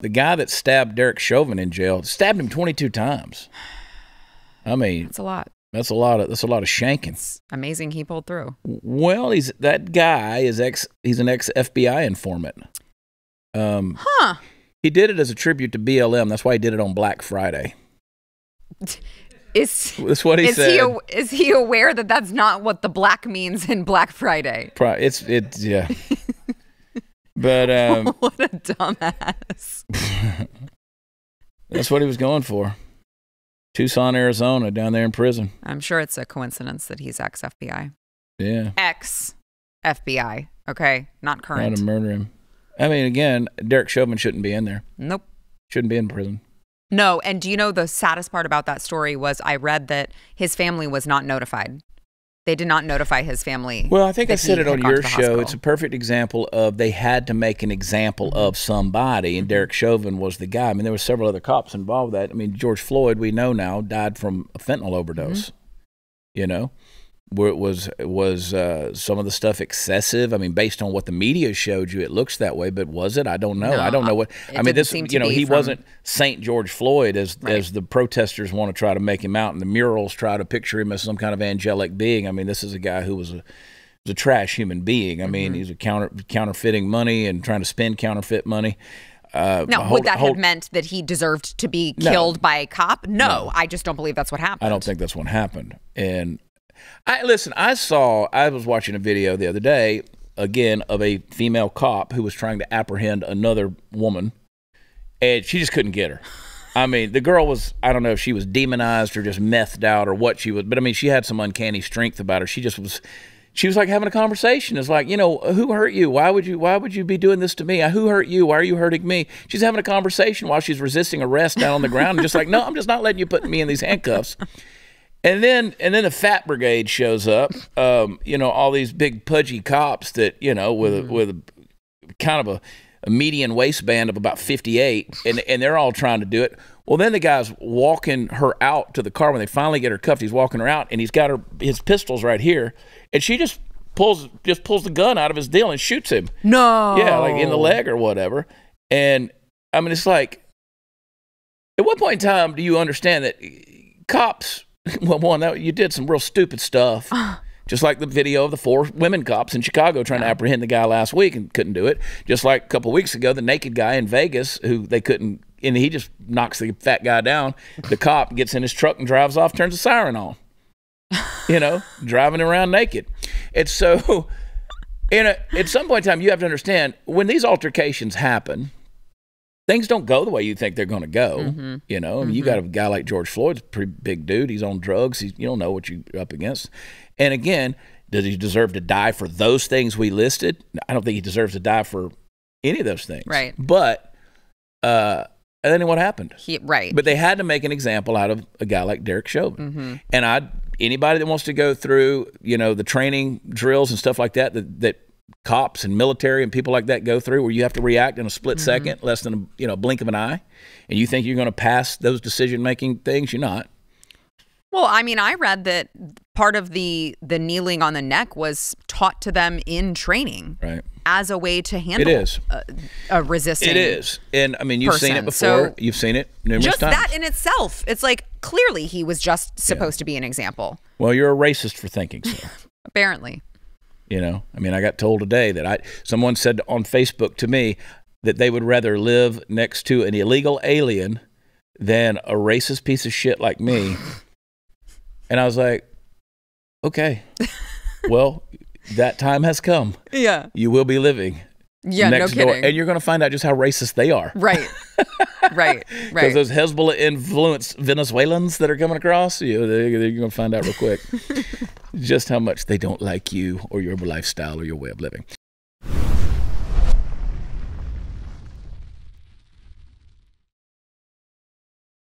the guy that stabbed Derek Chauvin in jail stabbed him 22 times. I mean, that's a lot. That's a lot of shanking. It's amazing he pulled through. Well, he's an ex FBI informant. He did it as a tribute to BLM. That's why he did it on Black Friday. That's what he said. Is he aware that that's not what the black means in Black Friday? It's yeah. But what a dumbass. That's what he was going for. Tucson, Arizona, down there in prison. I'm sure it's a coincidence that he's ex-FBI. Yeah. Ex-FBI. Okay, not current. Trying to murder him. I mean, again, Derek Chauvin shouldn't be in there. Nope. Shouldn't be in prison. No, and do you know the saddest part about that story was I read that his family was not notified. They did not notify his family. Well, I think I said it on your show. Hospital. It's a perfect example of they had to make an example of somebody, and Derek Chauvin was the guy. I mean, there were several other cops involved with that. I mean, George Floyd, we know now, died from a fentanyl overdose. You know, where it was some of the stuff excessive. I mean, based on what the media showed you, it looks that way. But was it? I don't know. No, I don't know what. I mean, this. You know, he wasn't Saint George Floyd as the protesters want to try to make him out, and the murals try to picture him as some kind of angelic being. I mean, this is a guy who was a trash human being. I mean, he's a counterfeiting money and trying to spend counterfeit money. Now, would that have meant that he deserved to be killed by a cop? No, I just don't believe that's what happened. I don't think that's what happened. And I was watching a video the other day, again, of a female cop who was trying to apprehend another woman, and she just couldn't get her. I mean, the girl was, I don't know if she was demonized or just methed out or what she was, but I mean, she had some uncanny strength about her. She was like having a conversation. It's like, you know, who hurt you? Why would you be doing this to me? Who hurt you? Why are you hurting me? She's having a conversation while she's resisting arrest down on the ground, and just like, no, I'm just not letting you put me in these handcuffs. And then the fat brigade shows up. You know, all these big pudgy cops that, you know, with a kind of a median waistband of about 58, and they're all trying to do it. Well, then the guy's walking her out to the car when they finally get her cuffed. He's walking her out, and he's got his pistols right here, and she just pulls the gun out of his deal and shoots him. No. Yeah, like in the leg or whatever. And I mean, it's like, at what point in time do you understand that cops? Well, one, you did some real stupid stuff, just like the video of the 4 women cops in Chicago trying to apprehend the guy last week and couldn't do it. Just like a couple of weeks ago, the naked guy in Vegas who they couldn't, and he just knocks the fat guy down. The cop gets in his truck and drives off, turns the siren on, you know, driving around naked. And so, at some point in time, you have to understand when these altercations happen, things don't go the way you think they're going to go. You know, I mean, you got a guy like George Floyd's a pretty big dude. He's on drugs. You don't know what you're up against. And again, does he deserve to die for those things we listed? I don't think he deserves to die for any of those things. Right. But, and then what happened? Right. But they had to make an example out of a guy like Derek Chauvin. And anybody that wants to go through, you know, the training drills and stuff like that cops and military and people like that go through, where you have to react in a split second, less than a blink of an eye, and you think you're going to pass those decision-making things, you're not. Well, I mean, I read that part of the kneeling on the neck was taught to them in training, right, as a way to handle a resisting. It is, and I mean, you've seen it before. So you've seen it numerous times. Just that in itself, it's like clearly he was just supposed to be an example. Well, you're a racist for thinking so. Apparently. You know, I mean, I got told today that someone said on Facebook to me that they would rather live next to an illegal alien than a racist piece of shit like me. And I was like, okay, well, that time has come. Yeah. You will be living next door. And you're going to find out just how racist they are. Right. Right. Because those Hezbollah-influenced Venezuelans that are coming across, you're going to find out real quick just how much they don't like you or your lifestyle or your way of living.